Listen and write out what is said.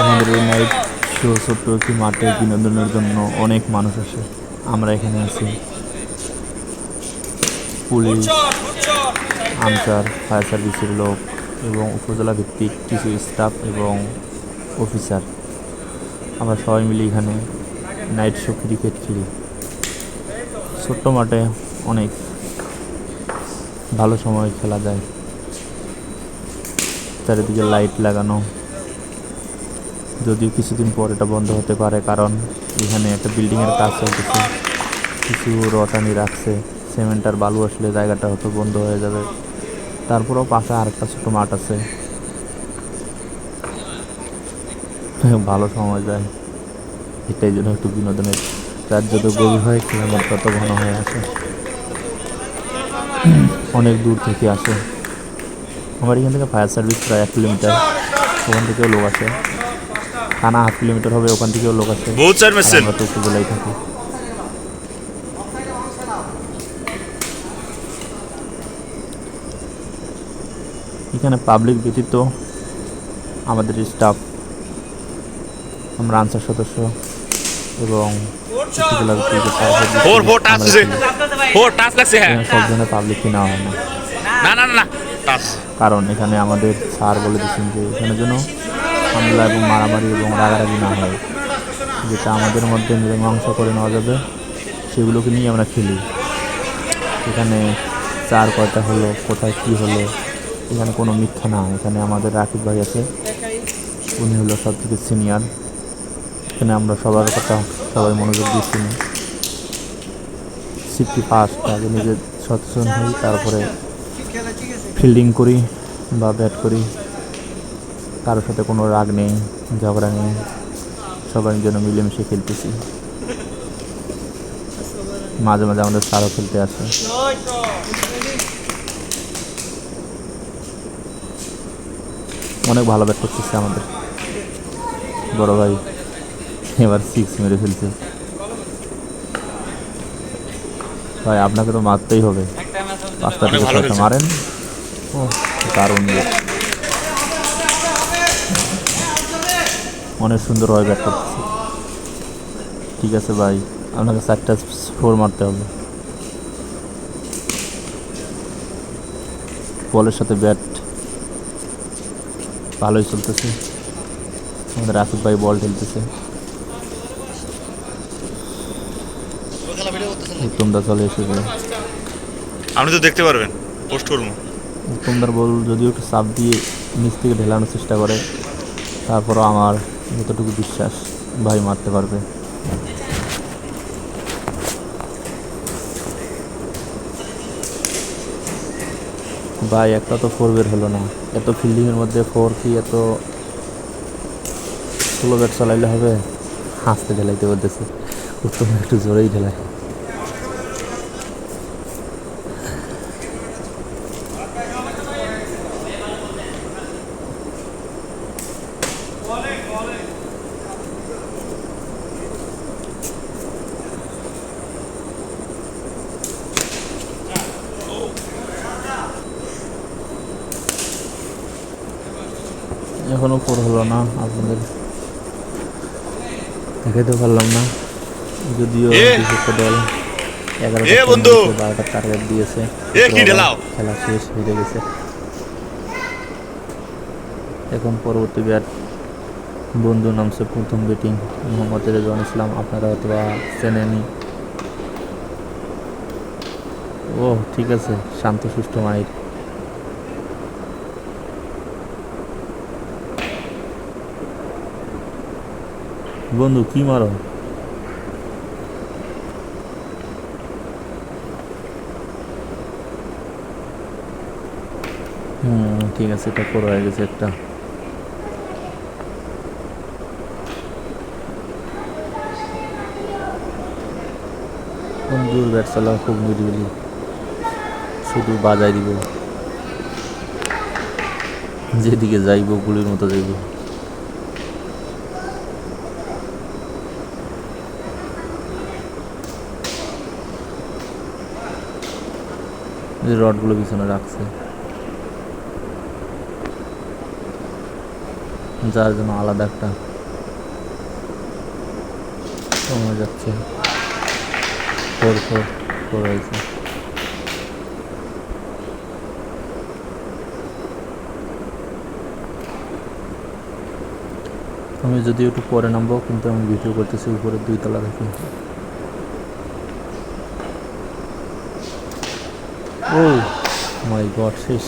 আমাদের এই night show ছোট্ট একটি মাঠে বিনোদনের জন্য অনেক মানুষ আসে। আমরা এখানে আছি পুলিশ, আনসার, ফায়ার সার্ভিসের লোক এবং উপজেলা ভিত্তিক কিছু স্টাফ এবং অফিসার। আমরা সবাই মিলে এখানে নাইট শো ক্রিকেট খেলি। ছোট্ট মাঠে অনেক ভালো সময় খেলা যায়। চারিদিকে লাইট লাগানো, যদিও কিছুদিন পর এটা বন্ধ হতে পারে, কারণ এখানে একটা বিল্ডিংয়ের কাজ চলতেছে। কিছু রটানি রাখছে, সিমেন্ট আর বালু আসলে জায়গাটা হয়তো বন্ধ হয়ে যাবে। তারপরেও পাশে আরেকটা ছোট মাঠ আছে, ভালো সময় যায়। এটাই জন্য একটু বিনোদনের রাত যত গভীর হয় খেলার তত ঘন হয়ে আসে। অনেক দূর থেকে আসে। আমার এখান থেকে ফায়ার সার্ভিস প্রায় 1 কিলোমিটার, ওখান থেকেও লোক আসে। থানা 1/2 কিলোমিটার হবে, ওখান থেকেও লোক আসে। আর আমরা তো উপজেলায় থাকি। এখানে পাবলিক ব্যতীত আমাদের স্টাফ, আমরা আনসার সদস্য এবং সব ধরনের পাবলিককে নেওয়া হয় না, কারণ এখানে আমাদের স্যার বলে দিচ্ছেন যে এখানে যেন হামলা এবং মারামারি এবং রাগারাগি না হয়। যেটা আমাদের মধ্যে মীমাংসা করে নেওয়া যাবে সেগুলোকে নিয়ে আমরা খেলি। এখানে চার কয়টা হলো, কোথায় কী হলো, এখানে কোনো মিথ্যা না। এখানে আমাদের রাকিব ভাই আছে, উনি হলো সব থেকে সিনিয়র। এখানে আমরা সবার কথা সবাই মনোযোগ দিয়ে শুনি। সেফটি ফার্স্ট, আগে নিজের সচেতন হই, তারপরে ফিল্ডিং করি বা ব্যাট করি। কারোর সাথে কোনো রাগ নেই, ঝগড়া নেই, সবাই যেন মিলেমিশে খেলতেছি। মাঝে মাঝে আমাদের স্যারও খেলতে আসে। অনেক ভালো ব্যাট করতেছে আমাদের বড় ভাই, এবার 6 মেরে ফেলছে। ভাই আপনাকে তো মারতেই হবে, 5টা থেকে 6টা মারেন। ও দারুণ, অনেক সুন্দরভাবে ব্যাট করতেছে। ঠিক আছে ভাই, আপনাকে 4টা 4 মারতে হবে। বলের সাথে ব্যাট ভালোই চলতেছে। আমাদের রাকিব ভাই বল খেলতেছে, উত্তমদা চলে এসেছে। আপনি তো দেখতে পারবেন, পোস্ট করবো। উত্তমদার বল যদিও একটু চাপ দিয়ে নিচ থেকে ঢেলানোর চেষ্টা করে, তারপরও আমার যতটুকু বিশ্বাস ভাই মারতে পারবে। ভাই একটা তো 4 বের হলো না, এত ফিল্ডিংয়ের মধ্যে 4 কি এত স্লো ব্যাট চালাইলে হবে? হাসতে ঢেলাইতে বলতেছে, উত্তম একটু জোরেই ঢেলায়। এখনো 4 হলো না, আপনাদের দেখাইতে পারলাম না। যদিও দল 11টা টার্গেট দিয়েছে, খেলা শেষ হয়ে গেছে। এখন পরবর্তী ব্যাট বন্ধু নামছে প্রথম ব্যাটিং, মোহাম্মদ রেজওয়ান ইসলাম, আপনারা হয়তো চেনেনি। ও ঠিক আছে, শান্ত সুষ্ঠ মাইর। বন্ধু কি মারো? ঠিক আছে, এটা পড়ে হয়ে গেছে একটা। বন্ধুর ব্যাট চালা খুব নিরিবিলি, শুধু বাজাই দিব, যেদিকে যাইব গুলির মতো যাইব। যে রডগুলো পিছনে রাখছে, যার জন্য আলাদা একটা কমে যাচ্ছে। ফোর ফোর ফোর হয়েছে। আমি যদি একটু পরে নামবো, কিন্তু আমি ভিডিও করতেছি উপরে 2 তলা থেকে। ও মাই গড, শেষ।